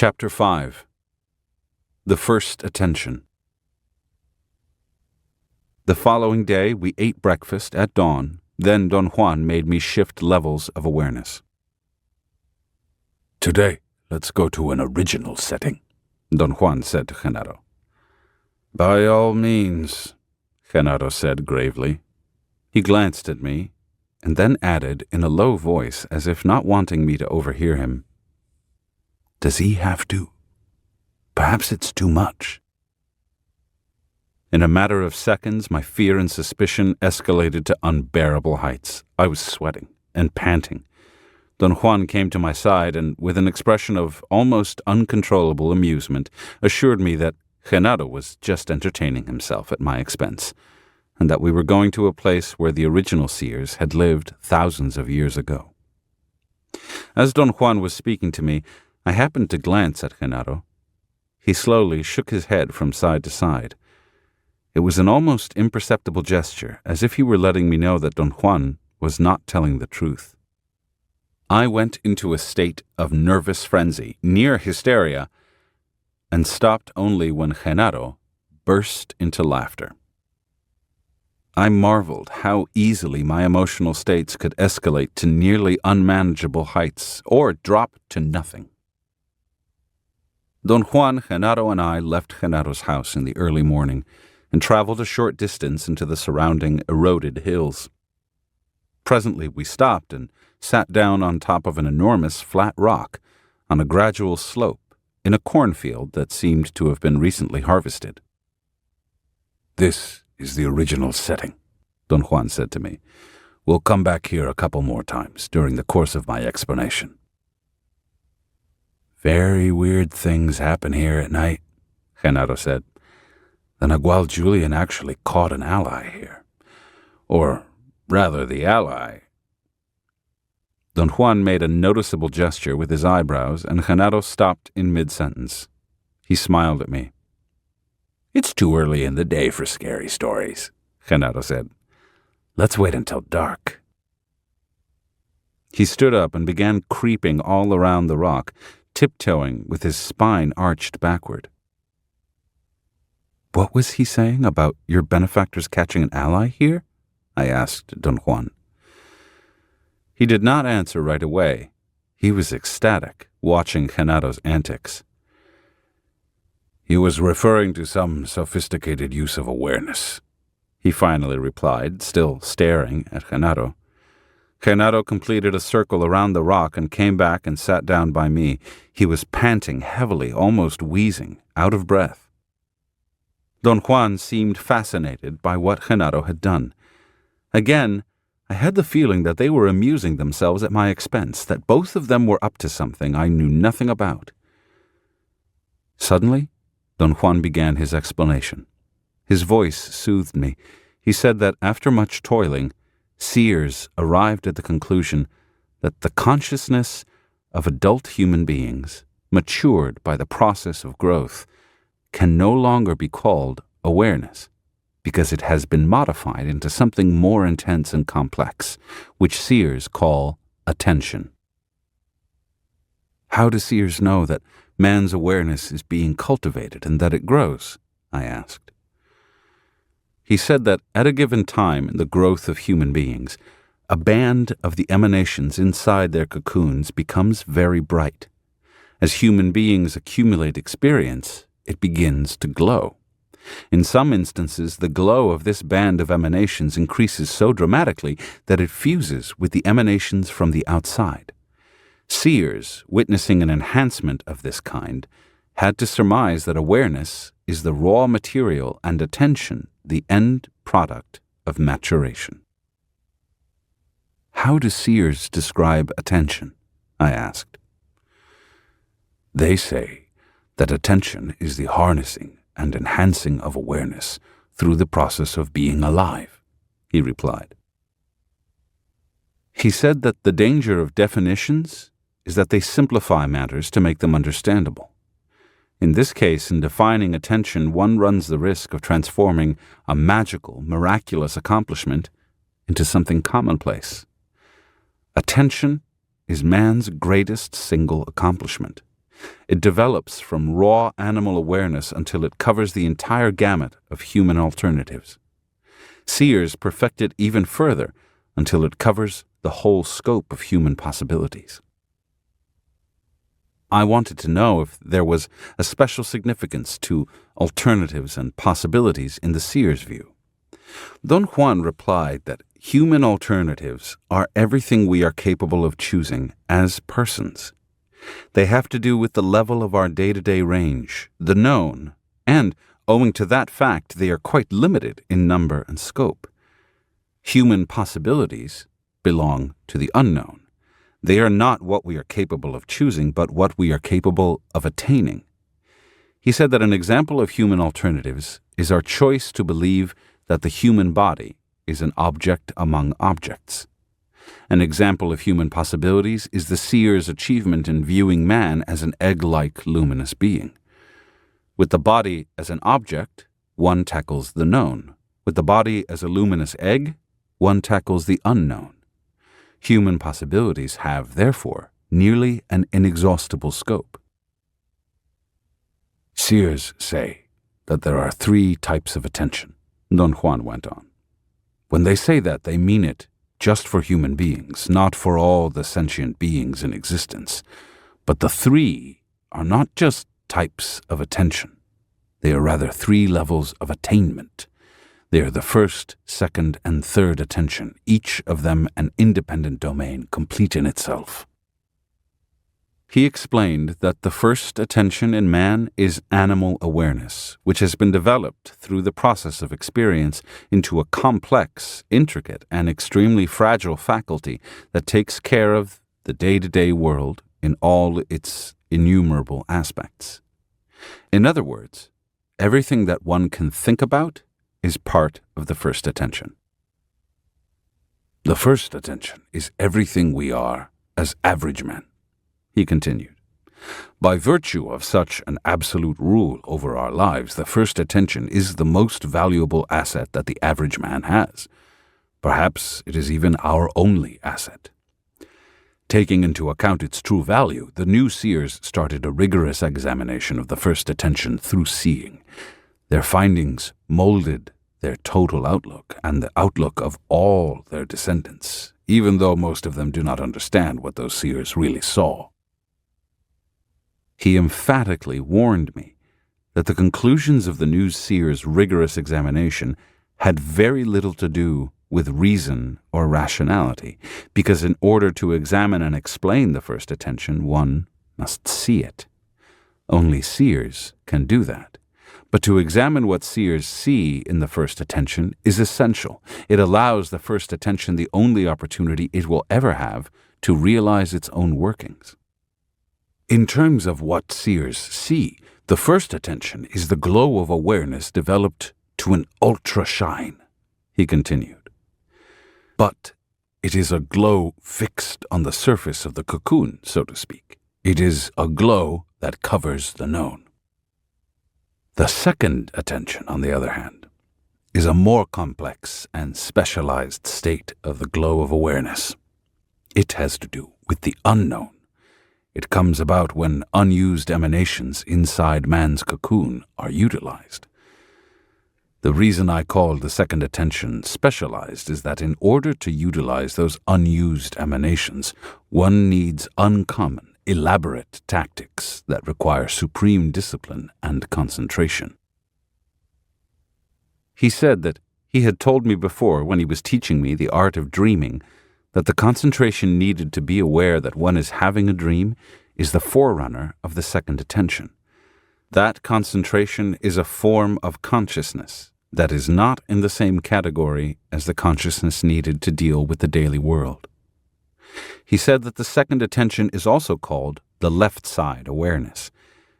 Chapter 5. The First Attention. The following day, we ate breakfast at dawn. Then Don Juan made me shift levels of awareness. "Today, let's go to an original setting," Don Juan said to Genaro. "By all means," Genaro said gravely. He glanced at me, and then added in a low voice, as if not wanting me to overhear him, "Does he have to? Perhaps it's too much." In a matter of seconds, my fear and suspicion escalated to unbearable heights. I was sweating and panting. Don Juan came to my side and, with an expression of almost uncontrollable amusement, assured me that Genaro was just entertaining himself at my expense, and that we were going to a place where the original seers had lived thousands of years ago. As Don Juan was speaking to me, I happened to glance at Genaro. He slowly shook his head from side to side. It was an almost imperceptible gesture, as if he were letting me know that Don Juan was not telling the truth. I went into a state of nervous frenzy, near hysteria, and stopped only when Genaro burst into laughter. I marveled how easily my emotional states could escalate to nearly unmanageable heights, or drop to nothing. Don Juan, Genaro, and I left Genaro's house in the early morning and traveled a short distance into the surrounding eroded hills. Presently we stopped and sat down on top of an enormous flat rock on a gradual slope in a cornfield that seemed to have been recently harvested. "This is the original setting," Don Juan said to me. "We'll come back here a couple more times during the course of my explanation." "Very weird things happen here at night," Genaro said. "The Nagual Julian actually caught an ally here. Or, rather, the ally." Don Juan made a noticeable gesture with his eyebrows, and Genaro stopped in mid-sentence. He smiled at me. "It's too early in the day for scary stories," Genaro said. "Let's wait until dark." He stood up and began creeping all around the rock, tiptoeing with his spine arched backward. "What was he saying about your benefactors catching an ally here?" I asked Don Juan. He did not answer right away. He was ecstatic, watching Genaro's antics. "He was referring to some sophisticated use of awareness," he finally replied, still staring at Genaro. Genaro completed a circle around the rock and came back and sat down by me. He was panting heavily, almost wheezing, out of breath. Don Juan seemed fascinated by what Genaro had done. Again, I had the feeling that they were amusing themselves at my expense, that both of them were up to something I knew nothing about. Suddenly, Don Juan began his explanation. His voice soothed me. He said that after much toiling, seers arrived at the conclusion that the consciousness of adult human beings, matured by the process of growth, can no longer be called awareness, because it has been modified into something more intense and complex, which seers call attention. "How do seers know that man's awareness is being cultivated and that it grows?" I asked. He said that at a given time in the growth of human beings, a band of the emanations inside their cocoons becomes very bright. As human beings accumulate experience, it begins to glow. In some instances, the glow of this band of emanations increases so dramatically that it fuses with the emanations from the outside. Seers, witnessing an enhancement of this kind, had to surmise that awareness is the raw material and attention the end product of maturation. "How do seers describe attention?" I asked. "They say that attention is the harnessing and enhancing of awareness through the process of being alive," he replied. He said that the danger of definitions is that they simplify matters to make them understandable. In this case, in defining attention, one runs the risk of transforming a magical, miraculous accomplishment into something commonplace. Attention is man's greatest single accomplishment. It develops from raw animal awareness until it covers the entire gamut of human alternatives. Seers perfect it even further until it covers the whole scope of human possibilities. I wanted to know if there was a special significance to alternatives and possibilities in the seer's view. Don Juan replied that human alternatives are everything we are capable of choosing as persons. They have to do with the level of our day-to-day range, the known, and, owing to that fact, they are quite limited in number and scope. Human possibilities belong to the unknown. They are not what we are capable of choosing, but what we are capable of attaining. He said that an example of human alternatives is our choice to believe that the human body is an object among objects. An example of human possibilities is the seer's achievement in viewing man as an egg-like luminous being. With the body as an object, one tackles the known. With the body as a luminous egg, one tackles the unknown. Human possibilities have, therefore, nearly an inexhaustible scope. Seers say that there are 3 types of attention, Don Juan went on. When they say that, they mean it just for human beings, not for all the sentient beings in existence. But the 3 are not just types of attention. They are rather 3 levels of attainment. They are the first, second, and third attention, each of them an independent domain, complete in itself. He explained that the first attention in man is animal awareness, which has been developed through the process of experience into a complex, intricate, and extremely fragile faculty that takes care of the day-to-day world in all its innumerable aspects. In other words, everything that one can think about is part of the first attention. The first attention is everything we are as average men, he continued. By virtue of such an absolute rule over our lives, the first attention is the most valuable asset that the average man has. Perhaps it is even our only asset. Taking into account its true value, the new seers started a rigorous examination of the first attention through seeing. Their findings molded their total outlook and the outlook of all their descendants, even though most of them do not understand what those seers really saw. He emphatically warned me that the conclusions of the new seer's rigorous examination had very little to do with reason or rationality, because in order to examine and explain the first attention, one must see it. Only seers can do that. But to examine what seers see in the first attention is essential. It allows the first attention the only opportunity it will ever have to realize its own workings. In terms of what seers see, the first attention is the glow of awareness developed to an ultra shine, he continued. But it is a glow fixed on the surface of the cocoon, so to speak. It is a glow that covers the known. The second attention, on the other hand, is a more complex and specialized state of the glow of awareness. It has to do with the unknown. It comes about when unused emanations inside man's cocoon are utilized. The reason I called the second attention specialized is that in order to utilize those unused emanations, one needs uncommon, elaborate tactics that require supreme discipline and concentration. He said that he had told me before, when he was teaching me the art of dreaming, that the concentration needed to be aware that one is having a dream is the forerunner of the second attention. That concentration is a form of consciousness that is not in the same category as the consciousness needed to deal with the daily world. He said that the second attention is also called the left side awareness,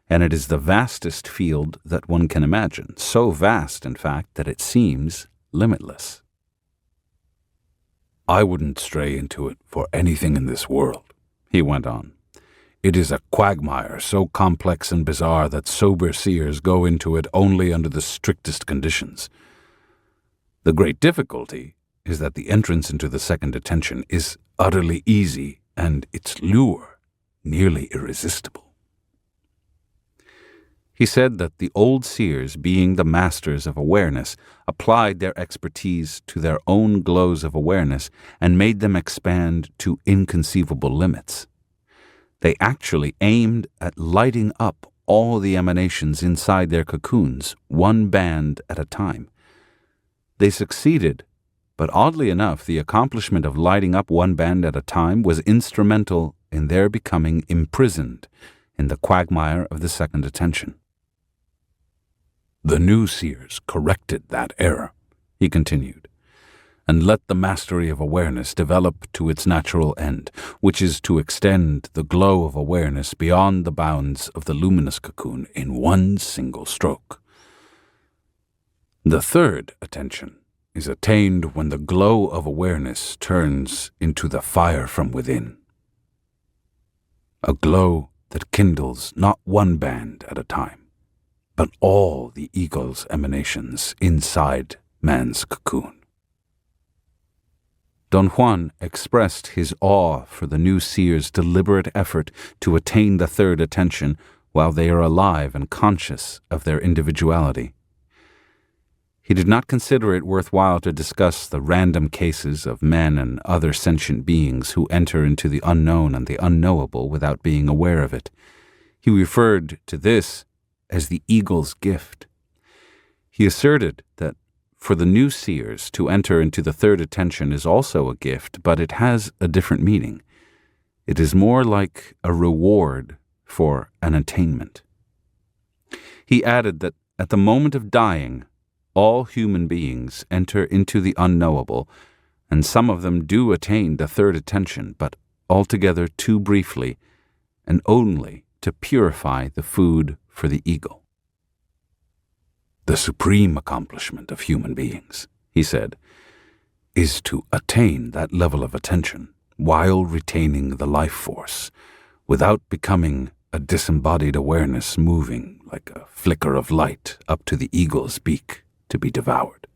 and it is the vastest field that one can imagine, so vast, in fact, that it seems limitless. I wouldn't stray into it for anything in this world, he went on. It is a quagmire so complex and bizarre that sober seers go into it only under the strictest conditions. The great difficulty is that the entrance into the second attention is utterly easy and its lure nearly irresistible. He said that the old seers, being the masters of awareness, applied their expertise to their own glows of awareness and made them expand to inconceivable limits. They actually aimed at lighting up all the emanations inside their cocoons, one band at a time. They succeeded, but oddly enough, the accomplishment of lighting up one band at a time was instrumental in their becoming imprisoned in the quagmire of the second attention. The new seers corrected that error, he continued, and let the mastery of awareness develop to its natural end, which is to extend the glow of awareness beyond the bounds of the luminous cocoon in one single stroke. The third attention is attained when the glow of awareness turns into the fire from within, a glow that kindles not one band at a time, but all the eagle's emanations inside man's cocoon. Don Juan expressed his awe for the new seer's deliberate effort to attain the third attention while they are alive and conscious of their individuality. He did not consider it worthwhile to discuss the random cases of men and other sentient beings who enter into the unknown and the unknowable without being aware of it. He referred to this as the eagle's gift. He asserted that for the new seers to enter into the third attention is also a gift, but it has a different meaning. It is more like a reward for an attainment. He added that at the moment of dying, all human beings enter into the unknowable, and some of them do attain the third attention, but altogether too briefly, and only to purify the food for the eagle. The supreme accomplishment of human beings, he said, is to attain that level of attention while retaining the life force, without becoming a disembodied awareness moving like a flicker of light up to the eagle's beak to be devoured.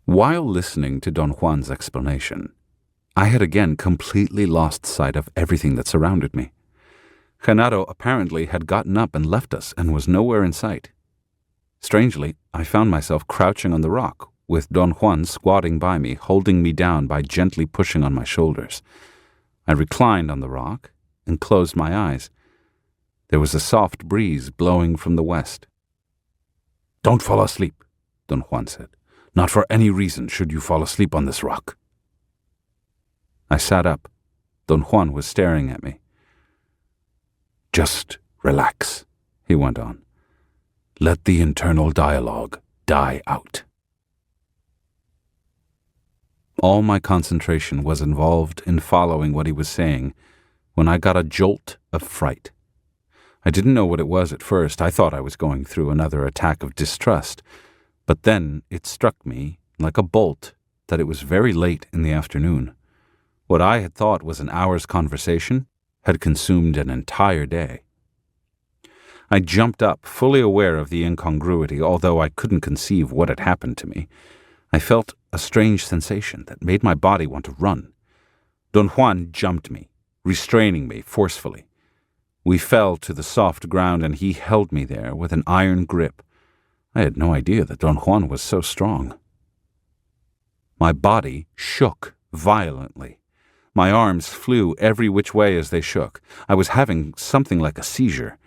While listening to Don Juan's explanation, I had again completely lost sight of everything that surrounded me. Genaro apparently had gotten up and left us and was nowhere in sight. Strangely, I found myself crouching on the rock, with Don Juan squatting by me, holding me down by gently pushing on my shoulders. I reclined on the rock and closed my eyes. There was a soft breeze blowing from the west. "Don't fall asleep," Don Juan said. "Not for any reason should you fall asleep on this rock." I sat up. Don Juan was staring at me. "Just relax," he went on. "Let the internal dialogue die out." All my concentration was involved in following what he was saying when I got a jolt of fright. I didn't know what it was at first. I thought I was going through another attack of distrust. But then it struck me, like a bolt, that it was very late in the afternoon. What I had thought was an hour's conversation had consumed an entire day. I jumped up, fully aware of the incongruity, although I couldn't conceive what had happened to me. I felt a strange sensation that made my body want to run. Don Juan jumped me, restraining me forcefully. We fell to the soft ground, and he held me there with an iron grip. I had no idea that Don Juan was so strong. My body shook violently. My arms flew every which way as they shook. I was having something like a seizure.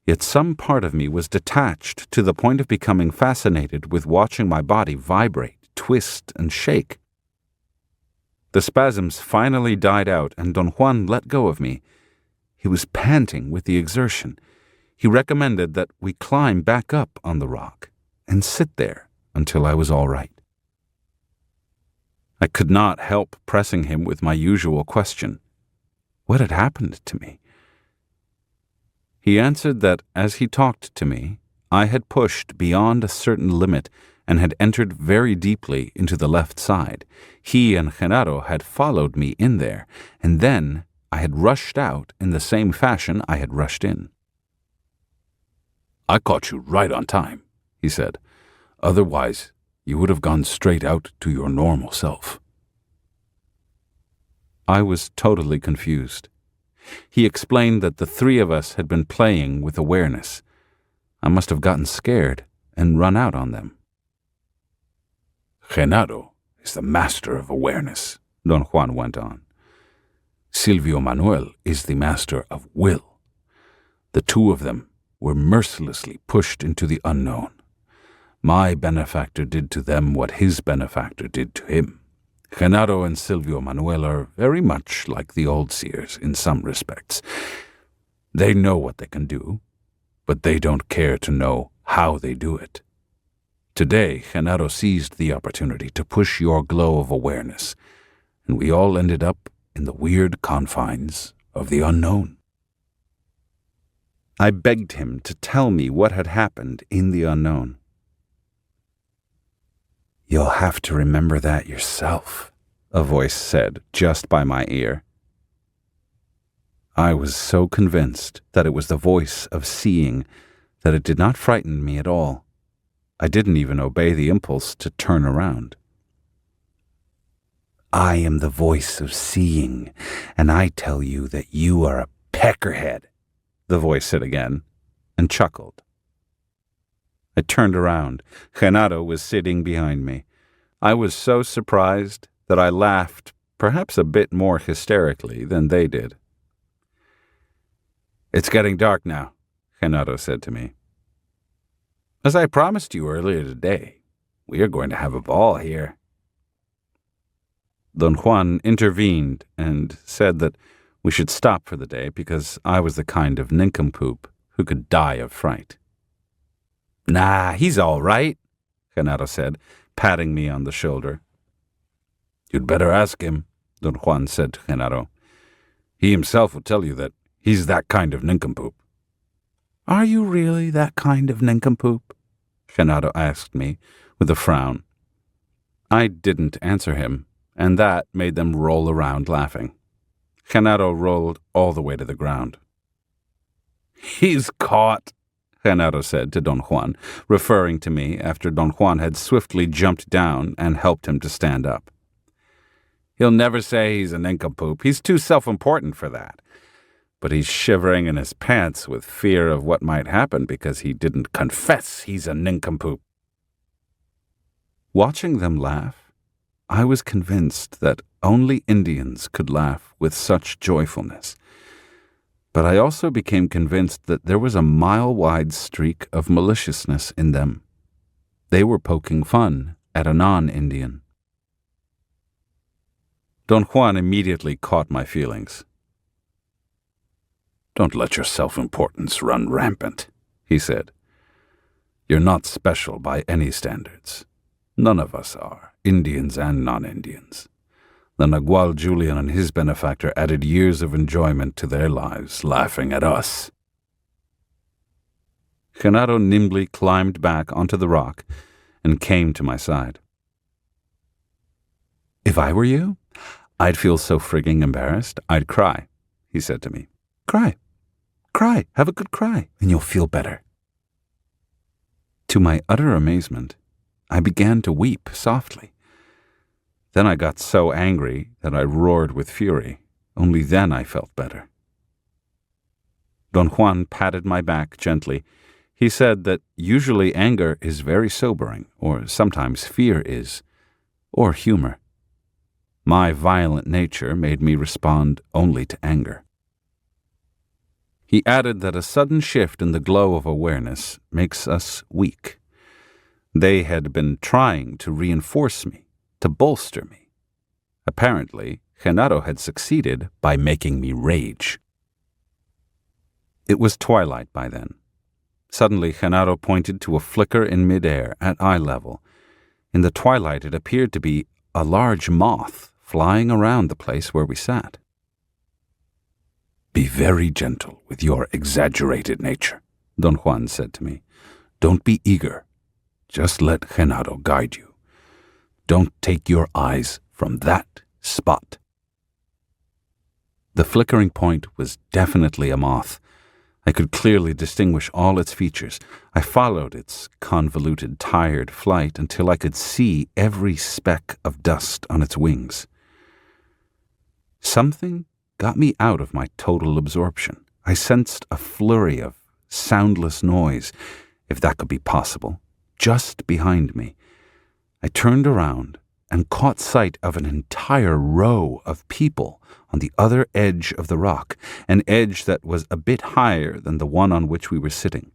Yet some part of me was detached to the point of becoming fascinated with watching my body vibrate, twist, and shake. The spasms finally died out, and Don Juan let go of me. He was panting with the exertion. He recommended that we climb back up on the rock and sit there until I was all right. I could not help pressing him with my usual question. What had happened to me? He answered that as he talked to me, I had pushed beyond a certain limit and had entered very deeply into the left side. He and Genaro had followed me in there, and then I had rushed out in the same fashion I had rushed in. "I caught you right on time," he said. "Otherwise, you would have gone straight out to your normal self." I was totally confused. He explained that the three of us had been playing with awareness. I must have gotten scared and run out on them. Genaro is the master of awareness, Don Juan went on. Silvio Manuel is the master of will. The two of them were mercilessly pushed into the unknown. My benefactor did to them what his benefactor did to him. Genaro and Silvio Manuel are very much like the old seers in some respects. They know what they can do, but they don't care to know how they do it. Today, Genaro seized the opportunity to push your glow of awareness, and we all ended up in the weird confines of the unknown. I begged him to tell me what had happened in the unknown. "You'll have to remember that yourself," a voice said just by my ear. I was so convinced that it was the voice of seeing that it did not frighten me at all. I didn't even obey the impulse to turn around. "I am the voice of seeing, and I tell you that you are a peckerhead," the voice said again, and chuckled. I turned around. Genaro was sitting behind me. I was so surprised that I laughed, perhaps a bit more hysterically than they did. "It's getting dark now," Genaro said to me. "As I promised you earlier today, we are going to have a ball here." Don Juan intervened and said that we should stop for the day because I was the kind of nincompoop who could die of fright. "Nah, he's all right," Genaro said, patting me on the shoulder. "You'd better ask him," Don Juan said to Genaro. "He himself will tell you that he's that kind of nincompoop." "Are you really that kind of nincompoop?" Genaro asked me with a frown. I didn't answer him, and that made them roll around laughing. Genaro rolled all the way to the ground. "He's caught," Genaro said to Don Juan, referring to me after Don Juan had swiftly jumped down and helped him to stand up. "He'll never say he's a nincompoop. He's too self-important for that. But he's shivering in his pants with fear of what might happen because he didn't confess he's a nincompoop." Watching them laugh, I was convinced that only Indians could laugh with such joyfulness. But I also became convinced that there was a mile-wide streak of maliciousness in them. They were poking fun at a non-Indian. Don Juan immediately caught my feelings. "Don't let your self-importance run rampant," he said. "You're not special by any standards. None of us are, Indians and non-Indians. The Nagual Julian and his benefactor added years of enjoyment to their lives, laughing at us." Genaro nimbly climbed back onto the rock and came to my side. "If I were you, I'd feel so frigging embarrassed, I'd cry," he said to me. "Cry. Cry. Have a good cry, and you'll feel better." To my utter amazement, I began to weep softly. Then I got so angry that I roared with fury. Only then I felt better. Don Juan patted my back gently. He said that usually anger is very sobering, or sometimes fear is, or humor. My violent nature made me respond only to anger. He added that a sudden shift in the glow of awareness makes us weak. They had been trying to reinforce me, to bolster me. Apparently, Genaro had succeeded by making me rage. It was twilight by then. Suddenly, Genaro pointed to a flicker in midair at eye level. In the twilight, it appeared to be a large moth flying around the place where we sat. "Be very gentle with your exaggerated nature," Don Juan said to me. "Don't be eager. Just let Genaro guide you. Don't take your eyes from that spot." The flickering point was definitely a moth. I could clearly distinguish all its features. I followed its convoluted, tired flight until I could see every speck of dust on its wings. Something got me out of my total absorption. I sensed a flurry of soundless noise, if that could be possible, just behind me. I turned around and caught sight of an entire row of people on the other edge of the rock, an edge that was a bit higher than the one on which we were sitting.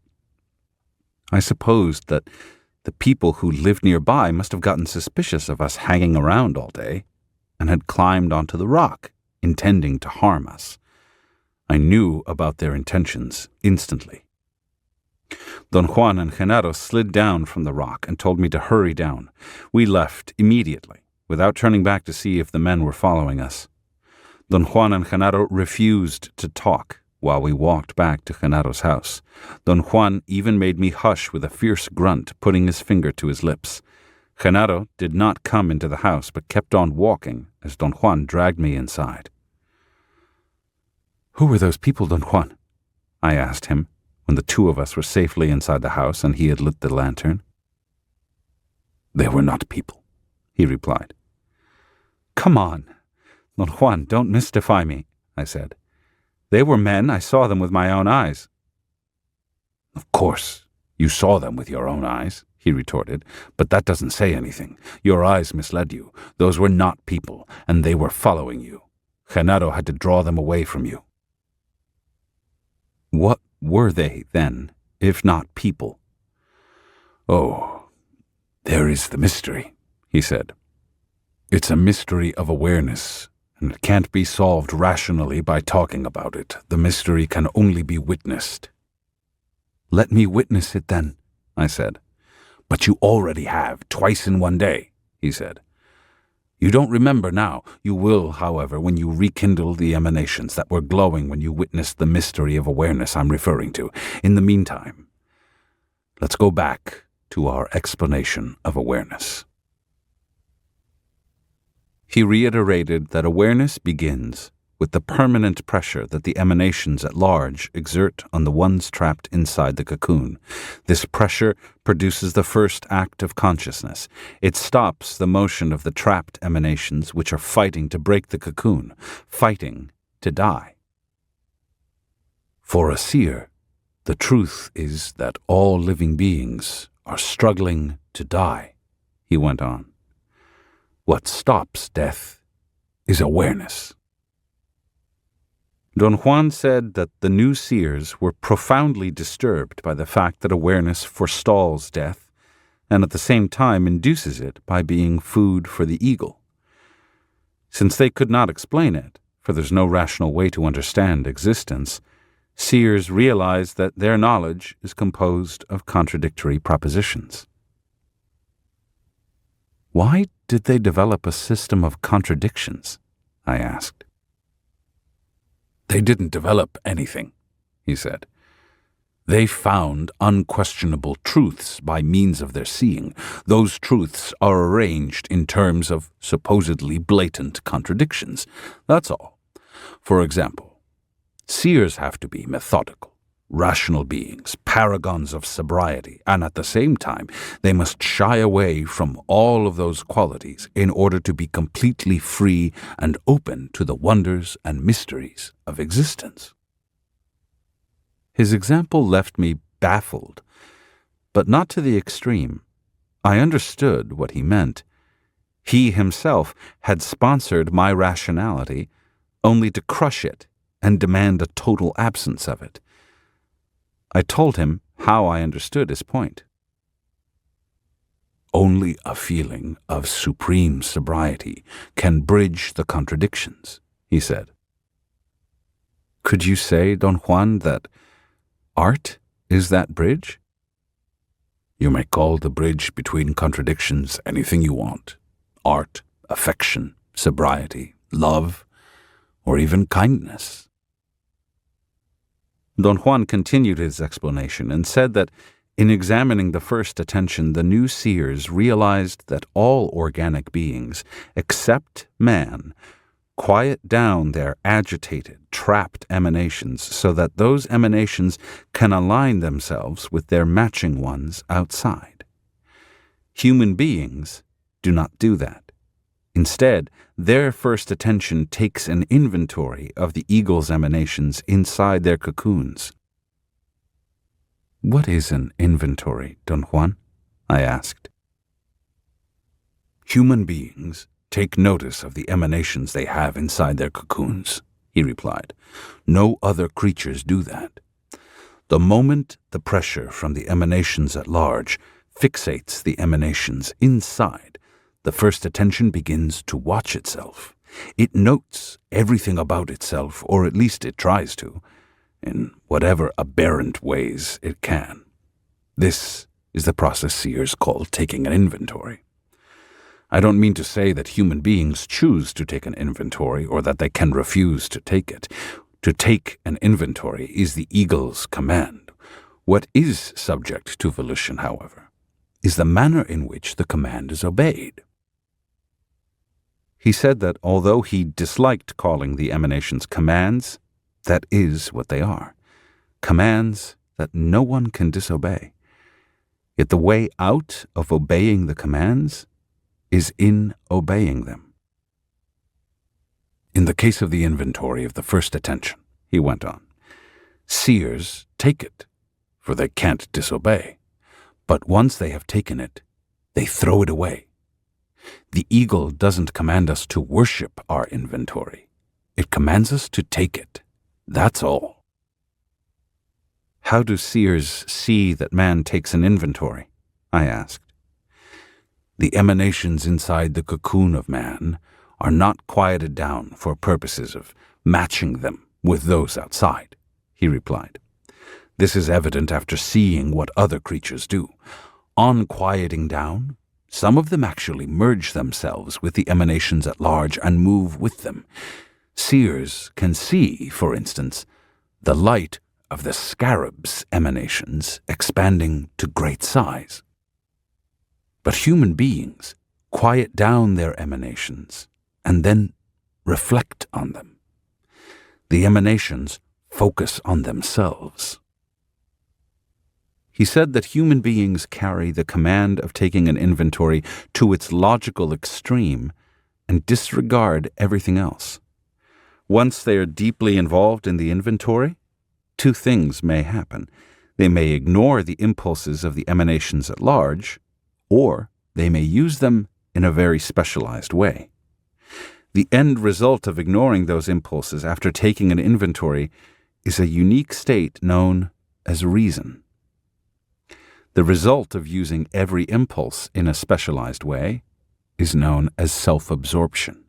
I supposed that the people who lived nearby must have gotten suspicious of us hanging around all day and had climbed onto the rock, intending to harm us. I knew about their intentions instantly. Don Juan and Genaro slid down from the rock and told me to hurry down. We left immediately, without turning back to see if the men were following us. Don Juan and Genaro refused to talk while we walked back to Genaro's house. Don Juan even made me hush with a fierce grunt, putting his finger to his lips. Genaro did not come into the house, but kept on walking as Don Juan dragged me inside. "Who were those people, Don Juan?" I asked him, when the two of us were safely inside the house and he had lit the lantern. "They were not people," he replied. "Come on, Don Juan, don't mystify me," I said. "They were men. I saw them with my own eyes." "Of course, you saw them with your own eyes," he retorted, "but that doesn't say anything. Your eyes misled you. Those were not people, and they were following you. Genaro had to draw them away from you." "What were they, then, if not people?" "Oh, there is the mystery," he said. "It's a mystery of awareness, and it can't be solved rationally by talking about it. The mystery can only be witnessed." "Let me witness it, then," I said. "But you already have, twice in one day," he said. "You don't remember now. You will, however, when you rekindle the emanations that were glowing when you witnessed the mystery of awareness I'm referring to. In the meantime, let's go back to our explanation of awareness." He reiterated that awareness begins with the permanent pressure that the emanations at large exert on the ones trapped inside the cocoon. This pressure produces the first act of consciousness. It stops the motion of the trapped emanations which are fighting to break the cocoon, fighting to die. "For a seer, the truth is that all living beings are struggling to die," he went on. "What stops death is awareness." Don Juan said that the new seers were profoundly disturbed by the fact that awareness forestalls death and at the same time induces it by being food for the eagle. Since they could not explain it, for there's no rational way to understand existence, seers realized that their knowledge is composed of contradictory propositions. "Why did they develop a system of contradictions?" I asked. "They didn't develop anything," he said. "They found unquestionable truths by means of their seeing. Those truths are arranged in terms of supposedly blatant contradictions. That's all. For example, seers have to be methodical, rational beings, paragons of sobriety, and at the same time, they must shy away from all of those qualities in order to be completely free and open to the wonders and mysteries of existence." His example left me baffled, but not to the extreme. I understood what he meant. He himself had sponsored my rationality only to crush it and demand a total absence of it. I told him how I understood his point. "Only a feeling of supreme sobriety can bridge the contradictions," he said. "Could you say, Don Juan, that art is that bridge?" "You may call the bridge between contradictions anything you want. Art, affection, sobriety, love, or even kindness." Don Juan continued his explanation and said that in examining the first attention, the new seers realized that all organic beings, except man, quiet down their agitated, trapped emanations so that those emanations can align themselves with their matching ones outside. Human beings do not do that. Instead, their first attention takes an inventory of the eagle's emanations inside their cocoons. "What is an inventory, Don Juan?" I asked. "Human beings take notice of the emanations they have inside their cocoons," he replied. "No other creatures do that. The moment the pressure from the emanations at large fixates the emanations inside, the first attention begins to watch itself. It notes everything about itself, or at least it tries to, in whatever aberrant ways it can. This is the process seers call taking an inventory. I don't mean to say that human beings choose to take an inventory or that they can refuse to take it. To take an inventory is the eagle's command. What is subject to volition, however, is the manner in which the command is obeyed." He said that although he disliked calling the emanations commands, that is what they are. Commands that no one can disobey. Yet the way out of obeying the commands is in obeying them. "In the case of the inventory of the first attention," he went on, "seers take it, for they can't disobey. But once they have taken it, they throw it away. The eagle doesn't command us to worship our inventory. It commands us to take it. That's all." "How do seers see that man takes an inventory?" I asked. "The emanations inside the cocoon of man are not quieted down for purposes of matching them with those outside," he replied. "This is evident after seeing what other creatures do. On quieting down, some of them actually merge themselves with the emanations at large and move with them. Seers can see, for instance, the light of the scarab's emanations expanding to great size. But human beings quiet down their emanations and then reflect on them. The emanations focus on themselves." He said that human beings carry the command of taking an inventory to its logical extreme and disregard everything else. Once they are deeply involved in the inventory, two things may happen. They may ignore the impulses of the emanations at large, or they may use them in a very specialized way. The end result of ignoring those impulses after taking an inventory is a unique state known as reason. The result of using every impulse in a specialized way is known as self-absorption.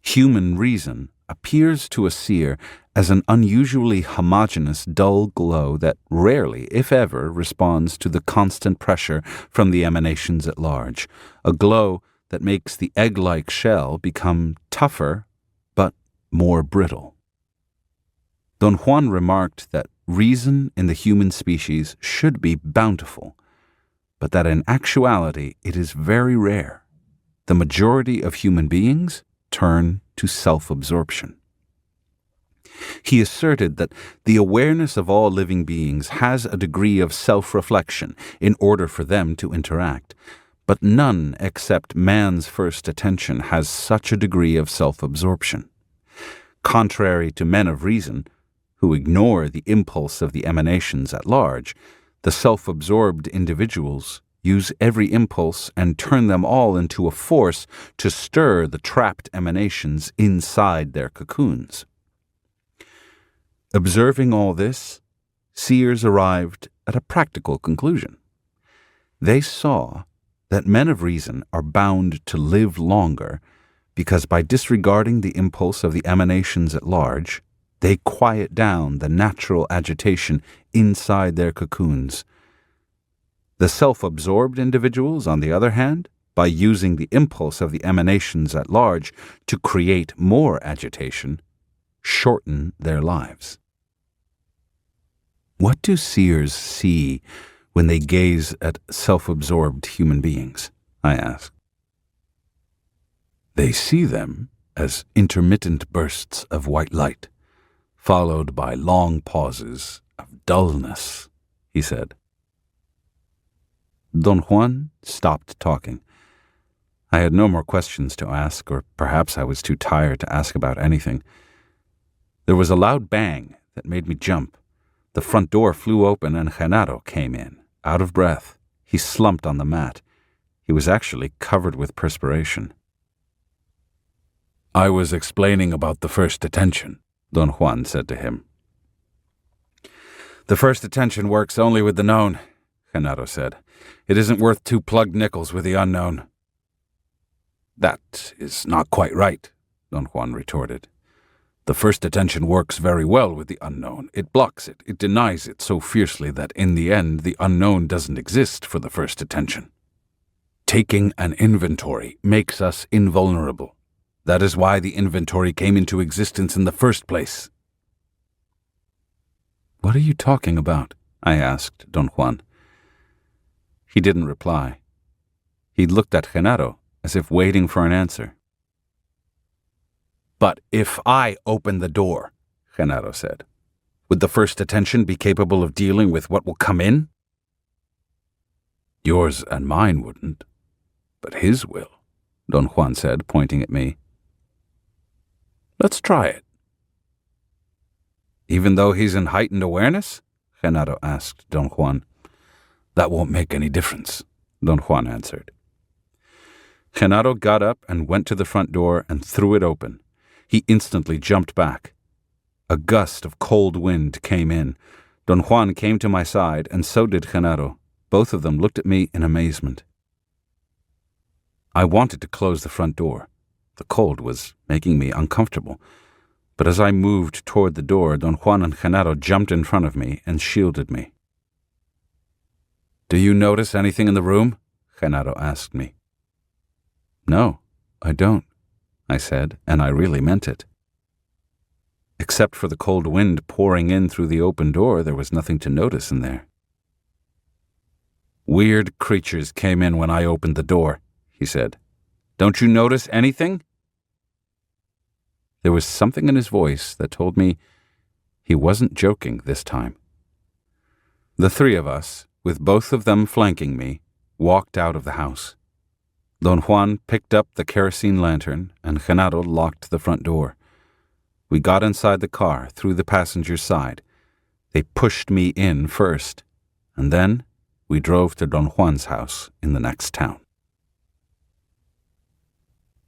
Human reason appears to a seer as an unusually homogeneous, dull glow that rarely, if ever, responds to the constant pressure from the emanations at large, a glow that makes the egg-like shell become tougher but more brittle. Don Juan remarked that reason in the human species should be bountiful, but that in actuality it is very rare. The majority of human beings turn to self-absorption. He asserted that the awareness of all living beings has a degree of self-reflection in order for them to interact, but none except man's first attention has such a degree of self-absorption. Contrary to men of reason, who ignore the impulse of the emanations at large, the self-absorbed individuals use every impulse and turn them all into a force to stir the trapped emanations inside their cocoons. Observing all this, seers arrived at a practical conclusion. They saw that men of reason are bound to live longer because by disregarding the impulse of the emanations at large, they quiet down the natural agitation inside their cocoons. The self-absorbed individuals, on the other hand, by using the impulse of the emanations at large to create more agitation, shorten their lives. What do seers see when they gaze at self-absorbed human beings? I asked. They see them as intermittent bursts of white light, followed by long pauses of dullness, he said. Don Juan stopped talking. I had no more questions to ask, or perhaps I was too tired to ask about anything. There was a loud bang that made me jump. The front door flew open and Genaro came in, out of breath. He slumped on the mat. He was actually covered with perspiration. "I was explaining about the first attention," Don Juan said to him. "The first attention works only with the known," Genaro said. "It isn't worth 2 plugged nickels with the unknown." "That is not quite right," Don Juan retorted. "The first attention works very well with the unknown. It blocks it. It denies it so fiercely that in the end the unknown doesn't exist for the first attention. Taking an inventory makes us invulnerable. That is why the inventory came into existence in the first place." "What are you talking about?" I asked Don Juan. He didn't reply. He looked at Genaro as if waiting for an answer. "But if I open the door," Genaro said, "would the first attention be capable of dealing with what will come in?" "Yours and mine wouldn't, but his will," Don Juan said, pointing at me. "Let's try it." "Even though he's in heightened awareness?" Genaro asked Don Juan. "That won't make any difference," Don Juan answered. Genaro got up and went to the front door and threw it open. He instantly jumped back. A gust of cold wind came in. Don Juan came to my side, and so did Genaro. Both of them looked at me in amazement. I wanted to close the front door. The cold was making me uncomfortable. But as I moved toward the door, Don Juan and Genaro jumped in front of me and shielded me. "Do you notice anything in the room?" Genaro asked me. "No, I don't," I said, and I really meant it. Except for the cold wind pouring in through the open door, there was nothing to notice in there. "Weird creatures came in when I opened the door," he said. "Don't you notice anything?" There was something in his voice that told me he wasn't joking this time. The 3 of us, with both of them flanking me, walked out of the house. Don Juan picked up the kerosene lantern, and Genaro locked the front door. We got inside the car, through the passenger's side. They pushed me in first, and then we drove to Don Juan's house in the next town.